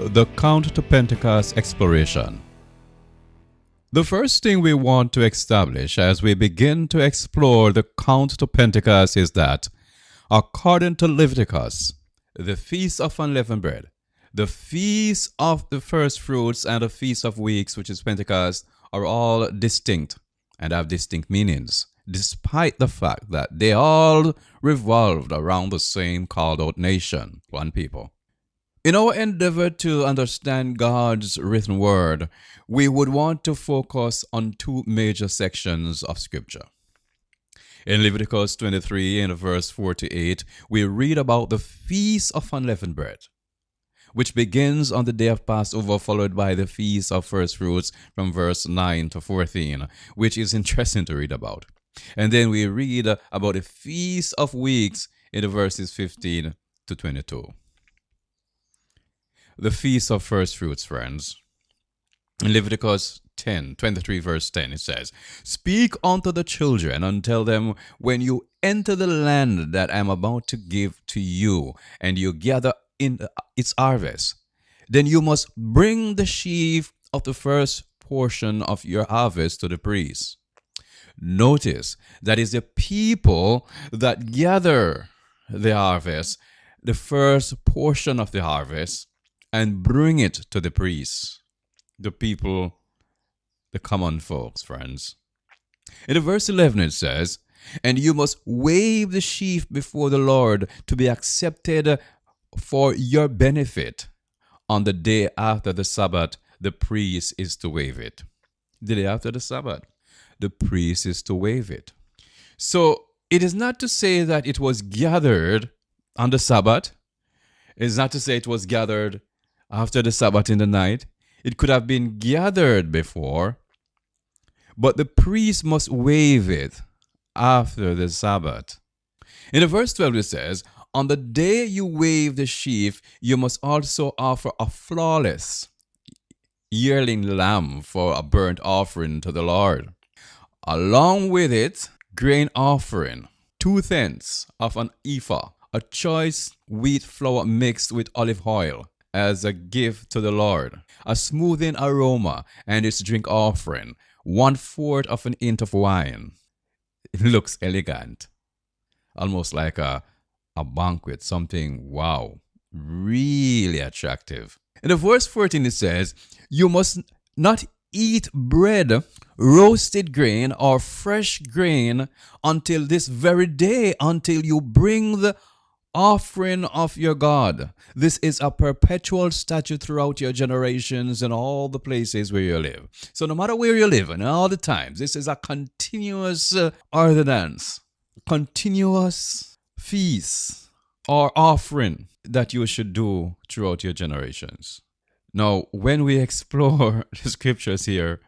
The Count to Pentecost Exploration. The first thing we want to establish as we begin to explore the Count to Pentecost is that, according to Leviticus, the Feast of Unleavened Bread, the Feast of the First Fruits, and the Feast of Weeks, which is Pentecost, are all distinct and have distinct meanings, despite the fact that they all revolved around the same called out nation, one people. In our endeavor to understand God's written word, we would want to focus on two major sections of Scripture. In Leviticus 23 and verse 48, we read about the Feast of Unleavened Bread, which begins on the day of Passover, followed by the Feast of First Fruits from verse 9 to 14, which is interesting to read about. And then we read about the Feast of Weeks in the verses 15 to 22. The Feast of First Fruits, friends. In Leviticus 23 verse 10, it says, "Speak unto the children and tell them, when you enter the land that I am about to give to you, and you gather in its harvest, then you must bring the sheaf of the first portion of your harvest to the priest." Notice that is the people that gather the harvest, the first portion of the harvest, and bring it to the priests, the people, the common folks, friends. In verse 11 it says, "And you must wave the sheaf before the Lord to be accepted for your benefit. On the day after the Sabbath, the priest is to wave it." The day after the Sabbath, the priest is to wave it. So it is not to say that it was gathered on the Sabbath. It is not to say it was gathered after the Sabbath in the night. It could have been gathered before, but the priest must wave it after the Sabbath. In verse 12 it says, "On the day you wave the sheaf, you must also offer a flawless yearling lamb for a burnt offering to the Lord. Along with it, grain offering, 2/10 of an ephah, a choice wheat flour mixed with olive oil, as a gift to the Lord, a smoothing aroma, and its drink offering, 1/4 of an pint of wine." It looks elegant, almost like a banquet, something, wow, really attractive. In the verse 14 it says, "You must not eat bread, roasted grain, or fresh grain until this very day, until you bring the offering of your God. This is a perpetual statute throughout your generations and all the places where you live." So no matter where you live and all the times, this is a continuous ordinance, continuous feast or offering that you should do throughout your generations. Now, when we explore the scriptures here,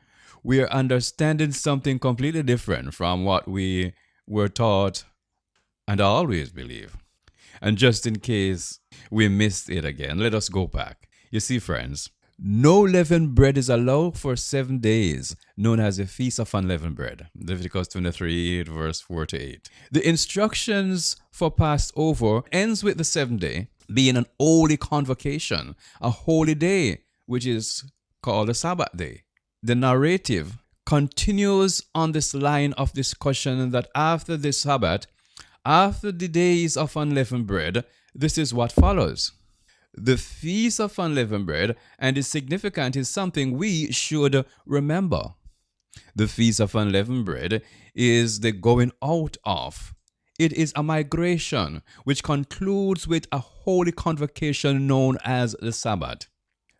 we are understanding something completely different from what we were taught and always believe. And just in case we missed it again, let us go back. You see, friends, no leavened bread is allowed for 7 days, known as the Feast of Unleavened Bread. Leviticus 23, verse 4 to 8. The instructions for Passover ends with the 7th day being an holy convocation, a holy day, which is called the Sabbath day. The narrative continues on this line of discussion that after the Sabbath, after the days of unleavened bread, this is what follows. The Feast of Unleavened Bread, and its significance is something we should remember. The Feast of Unleavened Bread is the going out of. It is a migration which concludes with a holy convocation known as the Sabbath.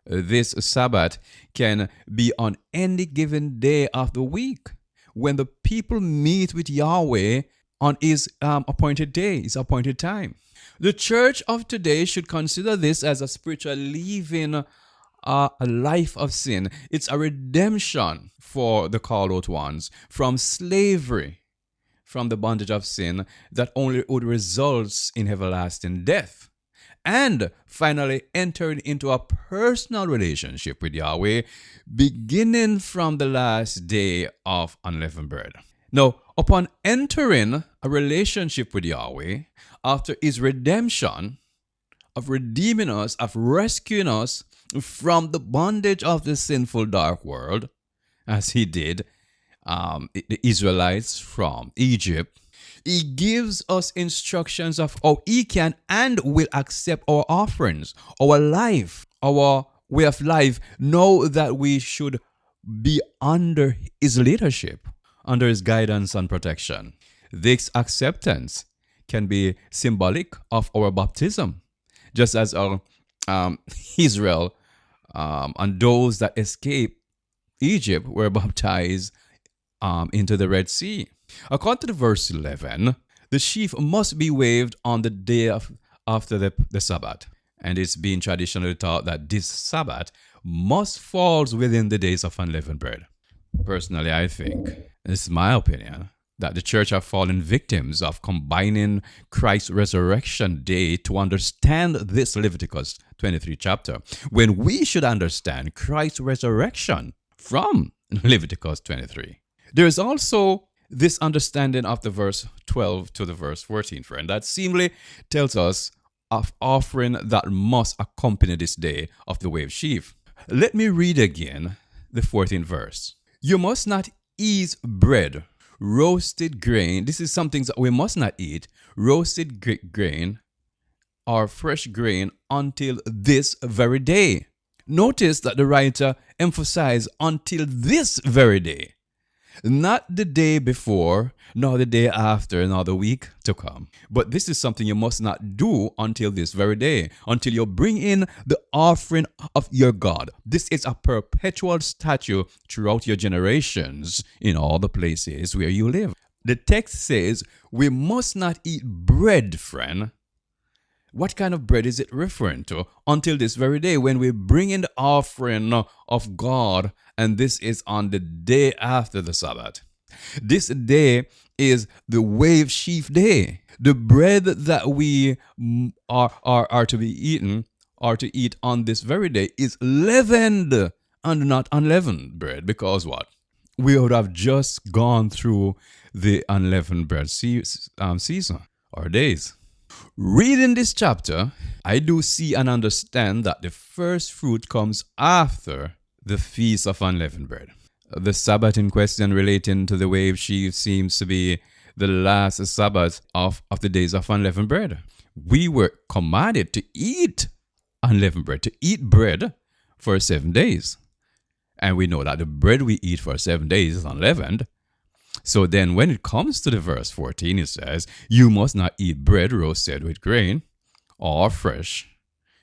This Sabbath can be on any given day of the week when the people meet with Yahweh on his appointed day, his appointed time. The church of today should consider this as a spiritual leaving a life of sin. It's a redemption for the called out ones from slavery, from the bondage of sin that only would result in everlasting death. and finally entered into a personal relationship with Yahweh, beginning from the last day of unleavened bread. Now, upon entering a relationship with Yahweh, after his redemption, of redeeming us, of rescuing us from the bondage of the sinful dark world, as he did the Israelites from Egypt, he gives us instructions of how he can and will accept our offerings, our life, our way of life. Know that we should be under his leadership, under his guidance and protection. This acceptance can be symbolic of our baptism, just as our Israel and those that escaped Egypt were baptized into the Red Sea. According to verse 11, the sheaf must be waved on the day after the Sabbath. And it's been traditionally taught that this Sabbath must fall within the days of unleavened bread. Personally, I think, this is my opinion, that the church have fallen victims of combining Christ's resurrection day to understand this Leviticus 23 chapter, when we should understand Christ's resurrection from Leviticus 23. There is also this understanding of the verse 12 to the verse 14, friend, that seemingly tells us of offering that must accompany this day of the wave sheaf. Let me read again the 14th verse. You must not eat bread, roasted grain. This is something that we must not eat, roasted grain or fresh grain until this very day. Notice that the writer emphasized until this very day. Not the day before, nor the day after, nor the week to come. But this is something you must not do until this very day, until you bring in the offering of your God. This is a perpetual statute throughout your generations in all the places where you live. The text says we must not eat bread, friend. What kind of bread is it referring to? Until this very day, when we bring in the offering of God, and this is on the day after the Sabbath. This day is the wave sheaf day. The bread that we are to be eaten, or to eat on this very day, is leavened and not unleavened bread. Because what? We would have just gone through the unleavened bread season or days. Reading this chapter, I do see and understand that the first fruit comes after the Feast of Unleavened Bread. The Sabbath in question relating to the wave sheaf seems to be the last Sabbath of the days of unleavened bread. We were commanded to eat unleavened bread, to eat bread for 7 days. And we know that the bread we eat for 7 days is unleavened. So then when it comes to the verse 14, it says, you must not eat bread roasted with grain or fresh.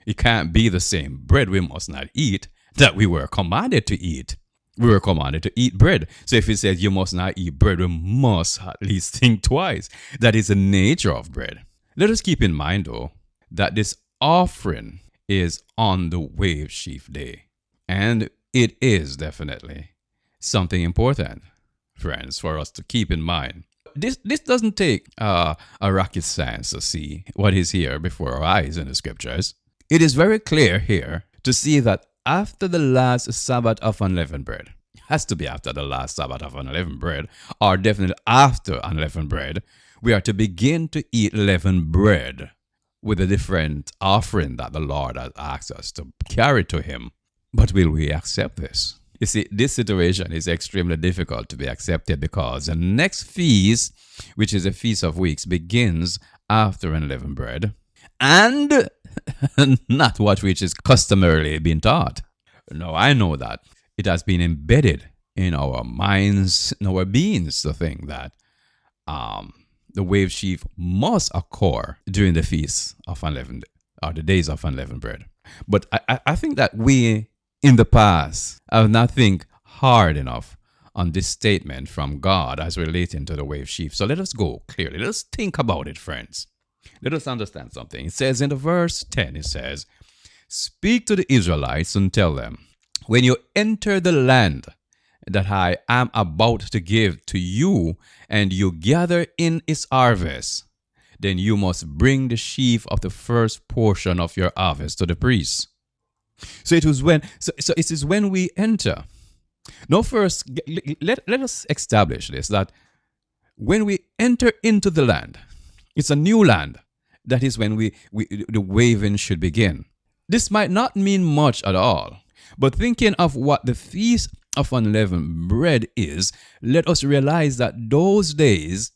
It can't be the same bread we must not eat that we were commanded to eat. We were commanded to eat bread. So if it says you must not eat bread, we must at least think twice. That is the nature of bread. Let us keep in mind, though, that this offering is on the wave sheaf day. And it is definitely something important, friends, for us to keep in mind. This doesn't take a rocket science to see what is here before our eyes in the scriptures. It is very clear here to see that after the last Sabbath of unleavened bread, has to be after the last Sabbath of unleavened bread, or definitely after unleavened bread, we are to begin to eat leavened bread with a different offering that the Lord has asked us to carry to him. But will we accept this? You see, this situation is extremely difficult to be accepted because the next feast, which is a Feast of Weeks, begins after unleavened bread and not what which is customarily been taught. No, I know that it has been embedded in our minds, in our beings, to think that the wave sheaf must occur during the feast of unleavened, or the days of unleavened bread. But I think that we, in the past, have not think hard enough on this statement from God as relating to the wave sheaf. So let us go clearly. Let us think about it, friends. Let us understand something. It says in the verse 10, it says, speak to the Israelites and tell them, when you enter the land that I am about to give to you, and you gather in its harvest, then you must bring the sheaf of the first portion of your harvest to the priest. So it was when so it is when we enter. Now first let us establish this, that when we enter into the land, it's a new land. That is when the waving should begin. This might not mean much at all, but thinking of what the Feast of Unleavened Bread is, let us realize that those days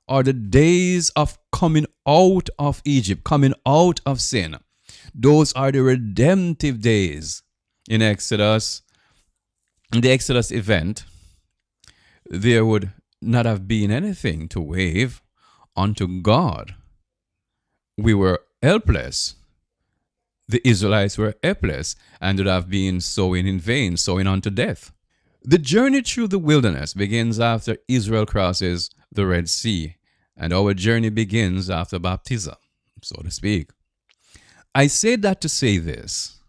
are the days of coming out of Egypt, coming out of sin. Those are the redemptive days. In Exodus, in the Exodus event, there would not have been anything to wave unto God. We were helpless. The Israelites were helpless and would have been sowing in vain, sowing unto death. The journey through the wilderness begins after Israel crosses the Red Sea, and our journey begins after baptism, so to speak. I say that to say this,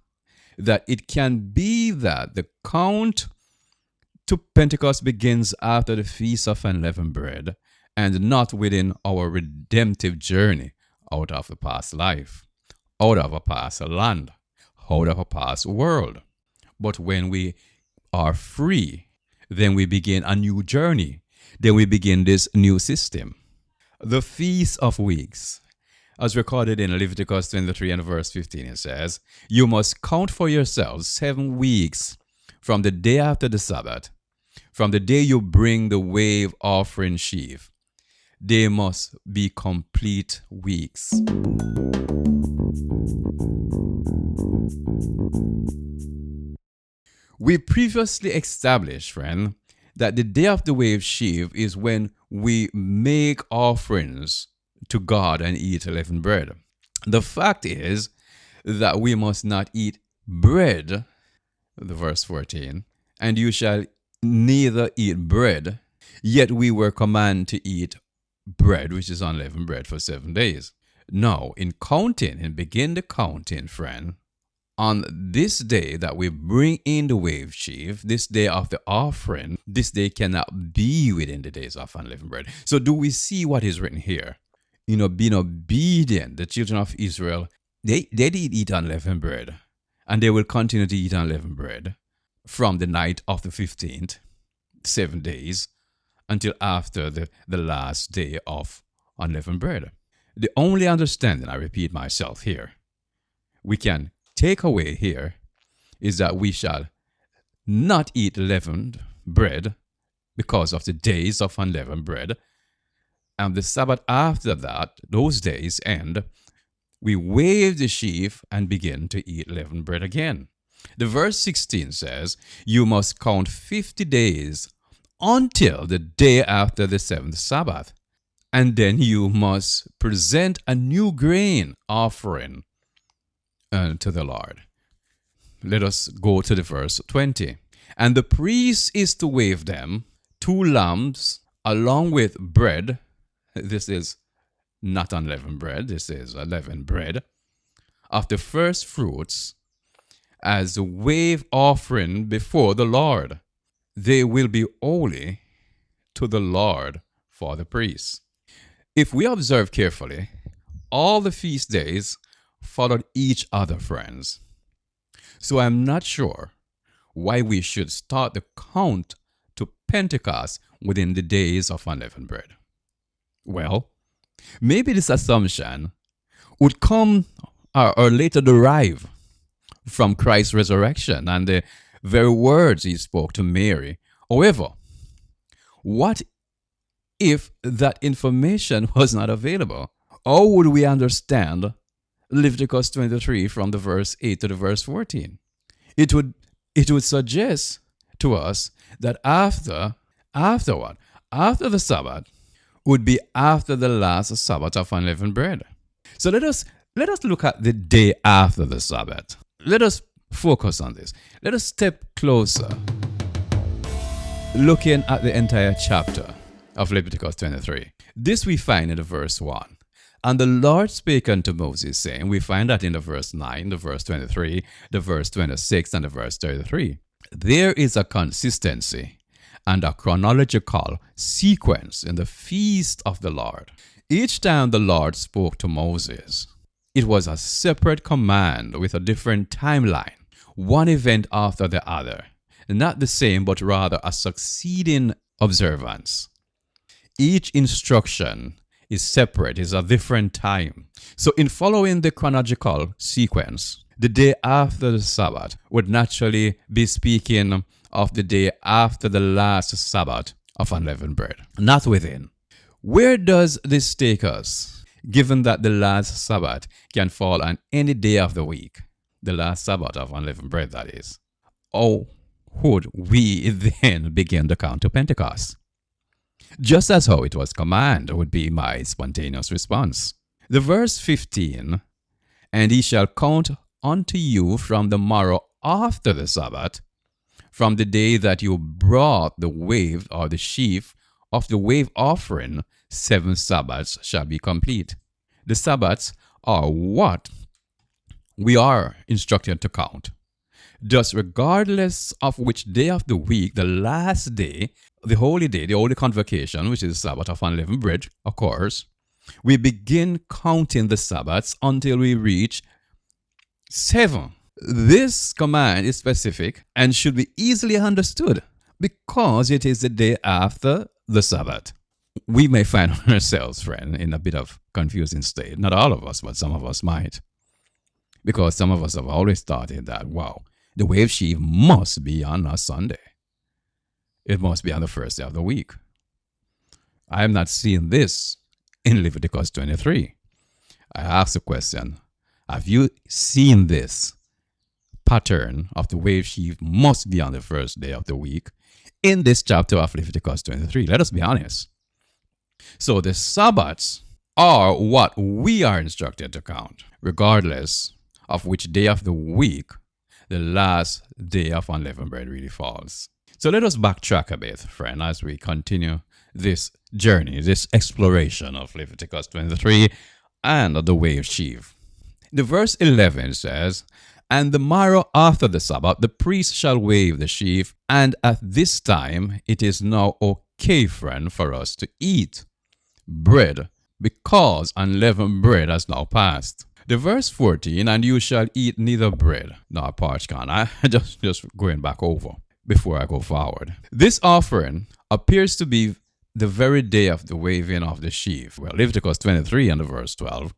that it can be that the count to Pentecost begins after the Feast of Unleavened Bread and not within our redemptive journey out of the past life, out of a past land, out of a past world. But when we are free, then we begin a new journey. Then we begin this new system. The Feast of Weeks, as recorded in Leviticus 23 and verse 15, it says, "You must count for yourselves 7 weeks from the day after the Sabbath, from the day you bring the wave offering sheaf. They must be complete weeks." We previously established, friend, that the day of the wave sheaf is when we make offerings to God and eat leavened bread. The fact is that we must not eat bread, the verse 14, and you shall neither eat bread, yet we were commanded to eat bread, which is unleavened bread, for 7 days. Now, in counting, and begin the counting, friend, on this day that we bring in the wave sheaf, this day of the offering, this day cannot be within the days of unleavened bread. So do we see what is written here? Being obedient, the children of Israel, they did eat unleavened bread, and they will continue to eat unleavened bread from the night of the 15th, 7 days, until after the last day of unleavened bread. The only understanding, I repeat myself here, we can take away here is that we shall not eat leavened bread because of the days of unleavened bread. And the Sabbath after that, those days end, we wave the sheaf and begin to eat leavened bread again. The verse 16 says, "You must count 50 days until the day after the 7th Sabbath. And then you must present a new grain offering to the Lord." Let us go to the verse 20. "And the priest is to wave them 2 lambs along with bread." This is not unleavened bread, this is leavened bread, "of the first fruits as a wave offering before the Lord. They will be holy to the Lord for the priests." If we observe carefully, all the feast days followed each other, friends. So I'm not sure why we should start the count to Pentecost within the days of unleavened bread. Well, maybe this assumption would come or later derive from Christ's resurrection and the very words he spoke to Mary. However, what if that information was not available? How would we understand Leviticus 23 from the verse 8 to the verse 14? It would suggest to us that after what? After the Sabbath would be after the last Sabbath of unleavened bread. So let us look at the day after the Sabbath. Let us focus on this. Let us step closer, looking at the entire chapter of Leviticus 23. This we find in the verse 1. "And the Lord spake unto Moses, saying," we find that in the verse 9, the verse 23, the verse 26, and the verse 33. There is a consistency and a chronological sequence in the feast of the Lord. Each time the Lord spoke to Moses, it was a separate command with a different timeline, one event after the other. Not the same, but rather a succeeding observance. Each instruction is separate, is a different time. So, in following the chronological sequence, the day after the Sabbath would naturally be speaking of the day after the last Sabbath of unleavened bread, not within. Where does this take us, given that the last Sabbath can fall on any day of the week? The last Sabbath of unleavened bread, that is. How would we then begin the count to Pentecost? Just as how it was commanded would be my spontaneous response. The verse 15, and he shall count unto you from the morrow after the Sabbath, from the day that you brought the wave or the sheaf of the wave offering, 7 Sabbaths shall be complete. The Sabbaths are what we are instructed to count. Thus, regardless of which day of the week, the last day, the holy day, the holy convocation, which is the Sabbath of unleavened bread, occurs, we begin counting the Sabbaths until we reach 7. This command is specific and should be easily understood because it is the day after the Sabbath. We may find ourselves, friend, in a bit of confusing state. Not all of us, but some of us might. Because some of us have always thought that, wow, the wave sheaf must be on a Sunday. It must be on the first day of the week. I am not seeing this in Leviticus 23. I ask the question, have you seen this pattern of the wave sheaf must be on the first day of the week in this chapter of Leviticus 23? Let us be honest. So the Sabbaths are what we are instructed to count, regardless of which day of the week the last day of unleavened bread really falls. So let us backtrack a bit, friend, as we continue this journey, this exploration of Leviticus 23 and the wave sheaf. The verse 11 says, and the morrow after the Sabbath, the priest shall wave the sheaf, and at this time it is now okay, friend, for us to eat bread, because unleavened bread has now passed. The verse 14, and you shall eat neither bread nor parched corn. I just going back over before I go forward. This offering appears to be the very day of the waving of the sheaf. Well, Leviticus 23 and the verse 12.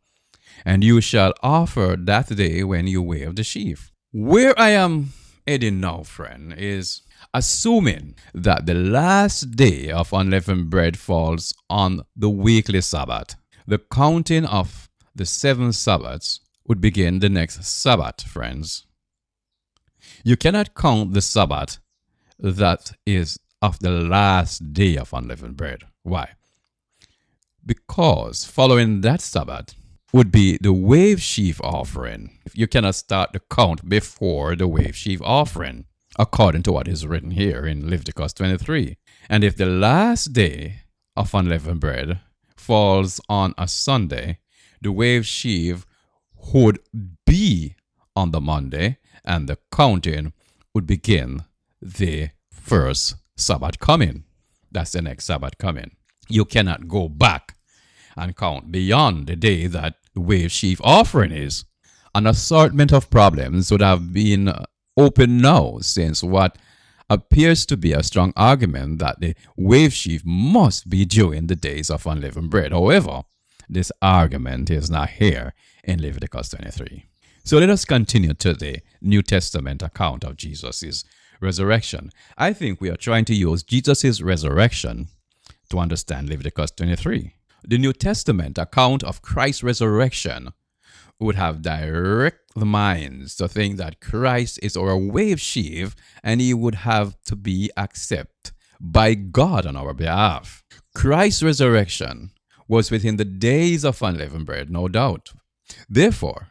And you shall offer that day when you wave the sheaf. Where I am heading now, friend, is assuming that the last day of unleavened bread falls on the weekly Sabbath. The counting of the 7 Sabbaths would begin the next Sabbath, friends. You cannot count the Sabbath that is of the last day of unleavened bread. Why? Because following that Sabbath would be the wave sheaf offering. You cannot start the count before the wave sheaf offering, according to what is written here in Leviticus 23. And if the last day of unleavened bread falls on a Sunday, the wave sheaf would be on the Monday, and the counting would begin the first Sabbath coming. That's the next Sabbath coming. You cannot go back and count beyond the day that the wave sheaf offering is. An assortment of problems would have been open now, since what appears to be a strong argument that the wave sheaf must be during the days of unleavened bread. However, this argument is not here in Leviticus 23. So let us continue to the New Testament account of Jesus' resurrection. I think we are trying to use Jesus' resurrection to understand Leviticus 23. The New Testament account of Christ's resurrection would have direct the minds to think that Christ is our wave sheaf and he would have to be accepted by God on our behalf. Christ's resurrection was within the days of unleavened bread, no doubt. Therefore,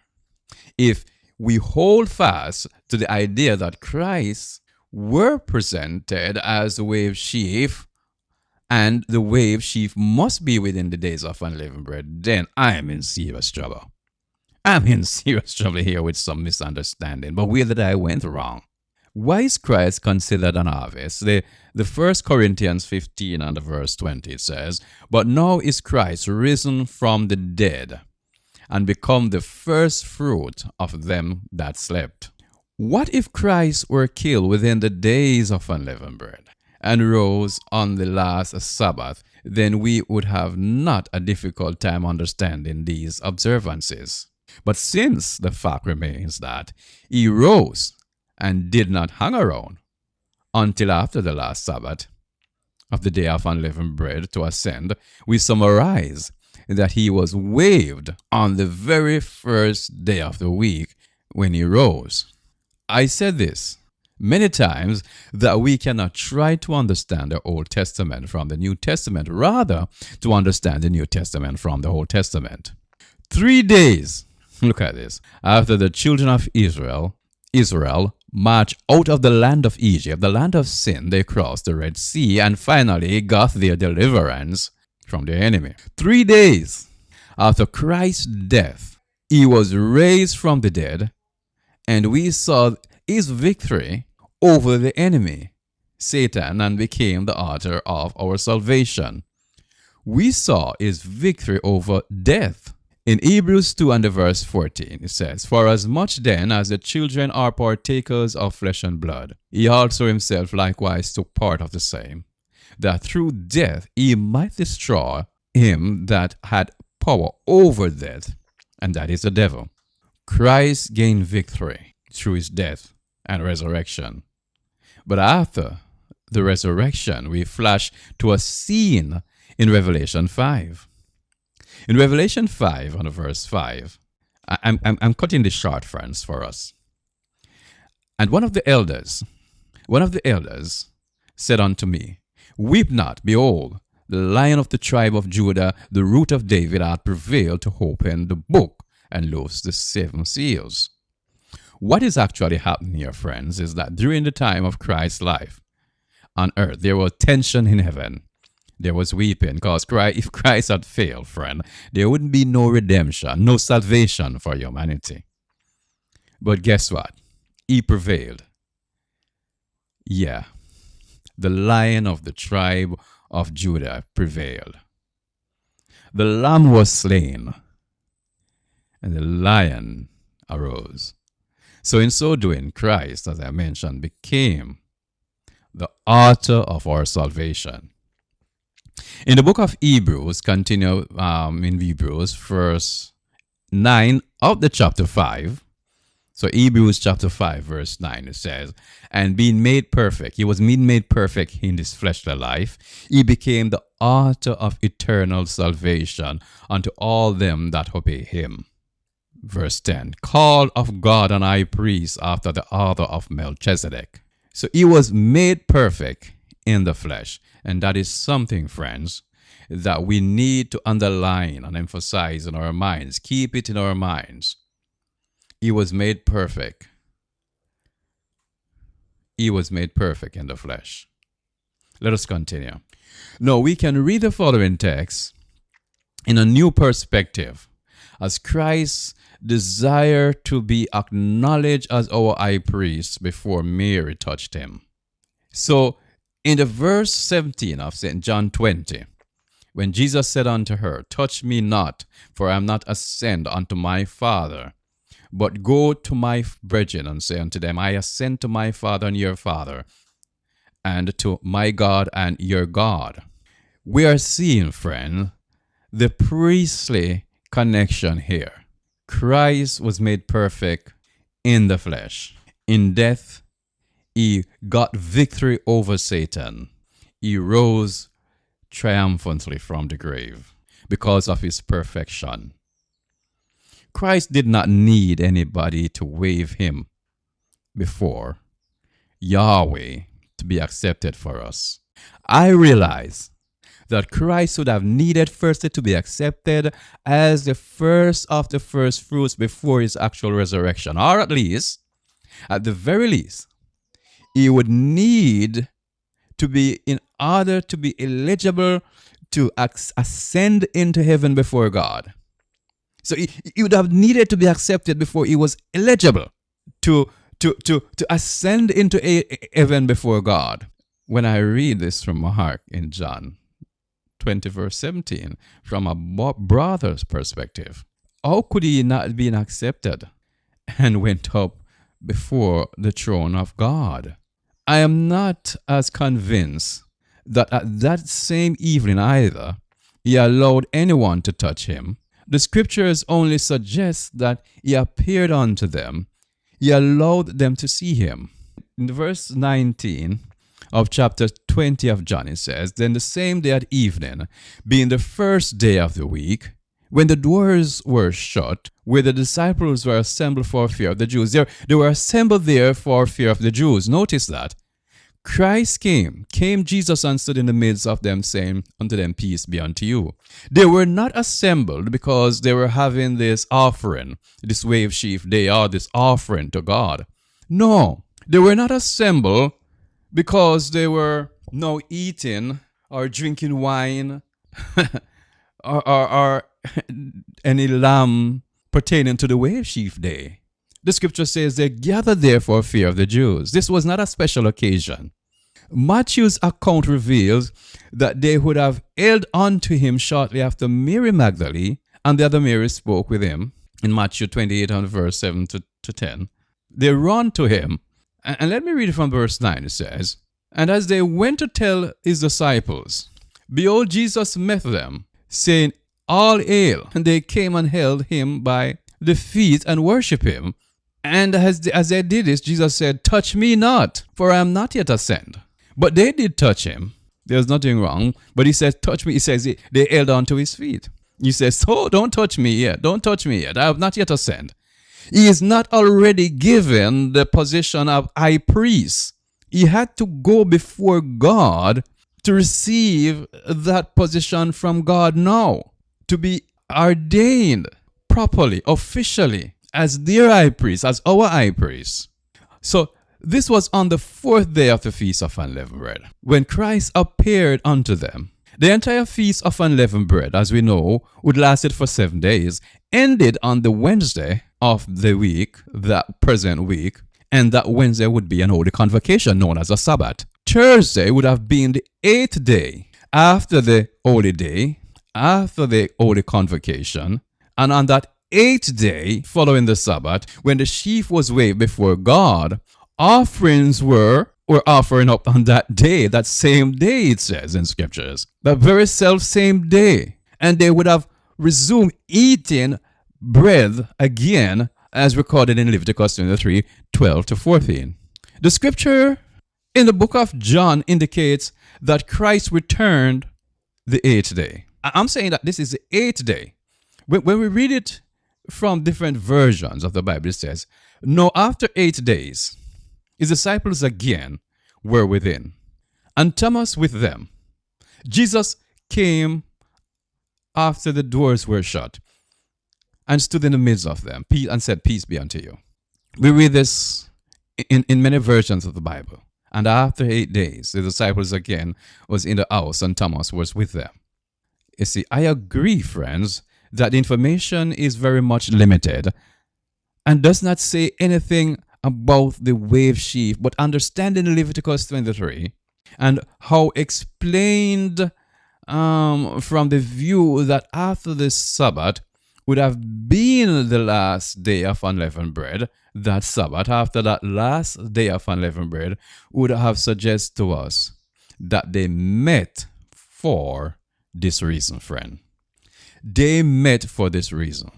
if we hold fast to the idea that Christ were presented as the wave sheaf, and the wave sheaf must be within the days of unleavened bread, then I am in serious trouble. I'm in serious trouble here with some misunderstanding. But where did I went wrong? Why is Christ considered an harvest? The 1 Corinthians 15 and the verse 20 it says, "But now is Christ risen from the dead and become the first fruit of them that slept." What if Christ were killed within the days of unleavened bread and rose on the last Sabbath? Then we would have not a difficult time understanding these observances. But since the fact remains that he rose and did not hang around until after the last Sabbath of the day of unleavened bread to ascend, we summarize that he was waived on the very first day of the week when he rose. I said this many times that we cannot try to understand the Old Testament from the New Testament, rather to understand the New Testament from the Old Testament. 3 days, look at this, after the children of Israel marched out of the land of Egypt, the land of sin, they crossed the Red Sea and finally got their deliverance from their enemy. 3 days after Christ's death, he was raised from the dead, and we saw his victory over the enemy, Satan, and became the author of our salvation. We saw his victory over death. In Hebrews 2 and the verse 14, it says, "For as much then as the children are partakers of flesh and blood, he also himself likewise took part of the same, that through death he might destroy him that had power over death, and that is the devil." Christ gained victory through his death and resurrection. But after the resurrection, we flash to a scene in Revelation 5. In Revelation 5, on verse 5, I'm cutting this short, friends, for us. "And one of the elders said unto me, Weep not, behold, the Lion of the tribe of Judah, the Root of David, hath prevailed to open the book and loose the 7 seals." What is actually happening here, friends, is that during the time of Christ's life on earth, there was tension in heaven. There was weeping, because if Christ had failed, friend, there wouldn't be no redemption, no salvation for humanity. But guess what? He prevailed. Yeah, the Lion of the tribe of Judah prevailed. The Lamb was slain, and the Lion arose. So in so doing, Christ, as I mentioned, became the author of our salvation. In the book of Hebrews, continue in Hebrews, verse 9 of the chapter 5. So Hebrews chapter 5, verse 9, it says, "And being made perfect," he was made perfect in this fleshly life, "he became the author of eternal salvation unto all them that obey him." Verse 10, "Called of God an high priest after the order of Melchizedek." So he was made perfect in the flesh. And that is something, friends, that we need to underline and emphasize in our minds. Keep it in our minds. He was made perfect. He was made perfect in the flesh. Let us continue. Now, we can read the following text in a new perspective, as Christ desired to be acknowledged as our high priest before Mary touched him. So, in the verse 17 of St. John 20, when Jesus said unto her, "Touch me not, for I am not ascend unto my Father, but go to my brethren and say unto them, I ascend to my Father and your Father, and to my God and your God." We are seeing, friend, the priestly connection here. Christ was made perfect in the flesh. In death, he got victory over Satan. He rose triumphantly from the grave because of his perfection. Christ did not need anybody to wave him before Yahweh to be accepted for us. I realize that Christ would have needed firstly to be accepted as the first of the first fruits before his actual resurrection, or at the very least, he would need to be, in order to be eligible to ascend into heaven before God. So he would have needed to be accepted before he was eligible to to ascend into heaven before God. When I read this from my heart in John 20 verse 17, from a brother's perspective, how could he not be accepted and went up before the throne of God? I am not as convinced that at that same evening either, he allowed anyone to touch him. The scriptures only suggest that he appeared unto them. He allowed them to see him. In verse 19 of chapter 20 of John, it says, Then the same day at evening, being the first day of the week, when the doors were shut, where the disciples were assembled for fear of the Jews. They were assembled there for fear of the Jews. Notice that. Christ came Jesus and stood in the midst of them, saying unto them, Peace be unto you. They were not assembled because they were having this offering, this wave sheaf day, or this offering to God. No, they were not assembled because they were now eating or drinking wine or any lamb pertaining to the wave sheaf day. The scripture says they gathered there for fear of the Jews. This was not a special occasion. Matthew's account reveals that they would have held on to him shortly after Mary Magdalene and the other Mary spoke with him in Matthew 28 and verse 7 to 10. They run to him. And let me read it from verse 9. It says, And as they went to tell his disciples, behold, Jesus met them, saying, All hail. And they came and held him by the feet and worship him. And as they did this, Jesus said, Touch me not, for I am not yet ascended. But they did touch him. There's nothing wrong. But he says, Touch me. He says, they held on to his feet. He says, So don't touch me yet. Don't touch me yet. I have not yet ascended. He is not already given the position of high priest. He had to go before God to receive that position from God now, to be ordained properly, officially, as their high priest, as our high priest. So this was on the fourth day of the Feast of Unleavened Bread, when Christ appeared unto them. The entire Feast of Unleavened Bread, as we know, would lasted for 7 days, ended on the Wednesday of the week, that present week, and that Wednesday would be an holy convocation known as a Sabbath. Thursday would have been the 8th day after the holy day, after the holy convocation, and on that 8th day following the Sabbath, when the sheaf was waved before God, offerings were offering up on that day, that same day, it says in scriptures, that very same day. And they would have resumed eating bread again, as recorded in Leviticus 23, 12 to 14. The scripture in the book of John indicates that Christ returned the 8th day. I'm saying that this is the 8th day. When we read it from different versions of the Bible, it says, No, after 8 days, his disciples again were within, and Thomas with them. Jesus came after the doors were shut and stood in the midst of them and said, Peace be unto you. We read this in many versions of the Bible. And after 8 days, the disciples again was in the house and Thomas was with them. You see, I agree, friends, that the information is very much limited and does not say anything about the wave sheaf, but understanding Leviticus 23 and how explained from the view that after the Sabbath would have been the last day of unleavened bread, that Sabbath, after that last day of unleavened bread, would have suggested to us that they met for this reason, friend. They met for this reason.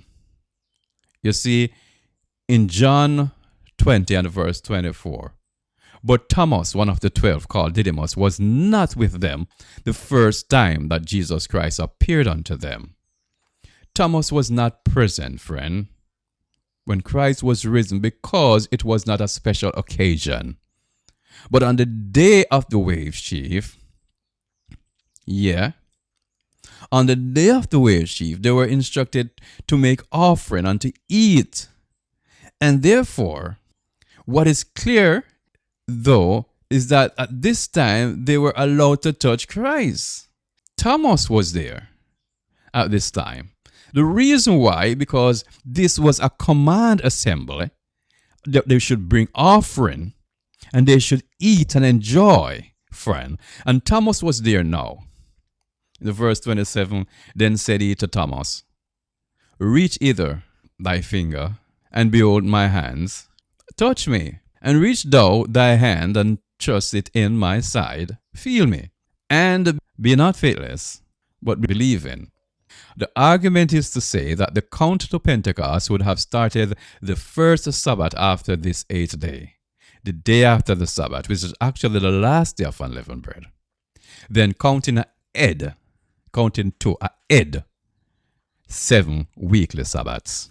You see, in John 20 and verse 24, but Thomas, one of the 12, called Didymus, was not with them the first time that Jesus Christ appeared unto them. Thomas was not present, friend, when Christ was risen, because it was not a special occasion. But on the day of the wave sheaf, on the day of the wave sheaf, they were instructed to make offering and to eat. And therefore, what is clear, though, is that at this time, they were allowed to touch Christ. Thomas was there at this time. The reason why, because this was a command assembly, They should bring offering and they should eat and enjoy, friend. And Thomas was there now. In the verse 27, then said he to Thomas, reach hither thy finger, and behold my hands. Touch me, and reach thou thy hand, and thrust it in my side. Feel me, and be not faithless, but believing. The argument is to say that the count to Pentecost would have started the first Sabbath after this 8th day, the day after the Sabbath, which is actually the last day of unleavened bread. Then counting to ahead, 7 weekly Sabbaths.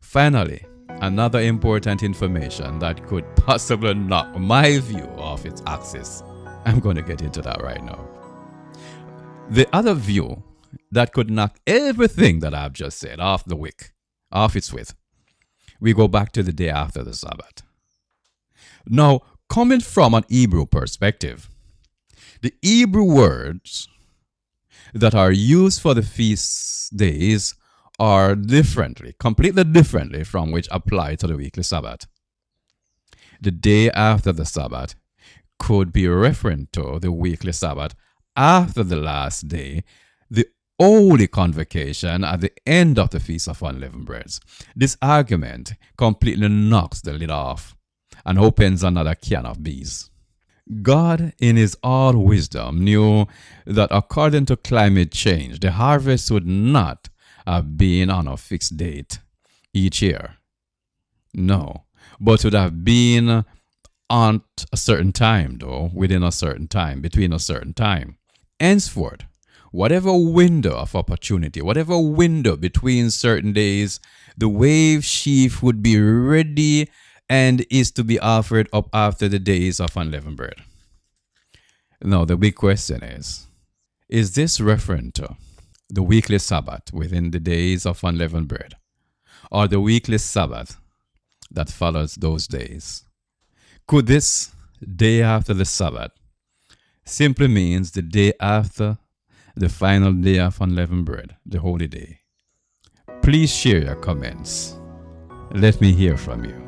Finally, another important information that could possibly knock my view off its axis. I'm going to get into that right now. The other view that could knock everything that I've just said off its width. We go back to the day after the Sabbath. Now, coming from an Hebrew perspective, the Hebrew words that are used for the feast days are completely differently from which apply to the weekly Sabbath. The day after the Sabbath could be referring to the weekly Sabbath after the last day, the holy convocation at the end of the Feast of Unleavened Breads. This argument completely knocks the lid off and opens another can of bees. God, in his all wisdom, knew that according to climate change, the harvest would not have been on a fixed date each year. No, but would have been on a certain time, though, within a certain time, between a certain time. Henceforth, whatever window of opportunity, whatever window between certain days, the wave sheaf would be ready and is to be offered up after the days of unleavened bread. Now, the big question is this referring to the weekly Sabbath within the days of unleavened bread, or the weekly Sabbath that follows those days? Could this day after the Sabbath simply means the day after the final day of unleavened bread, the holy day? Please share your comments. Let me hear from you.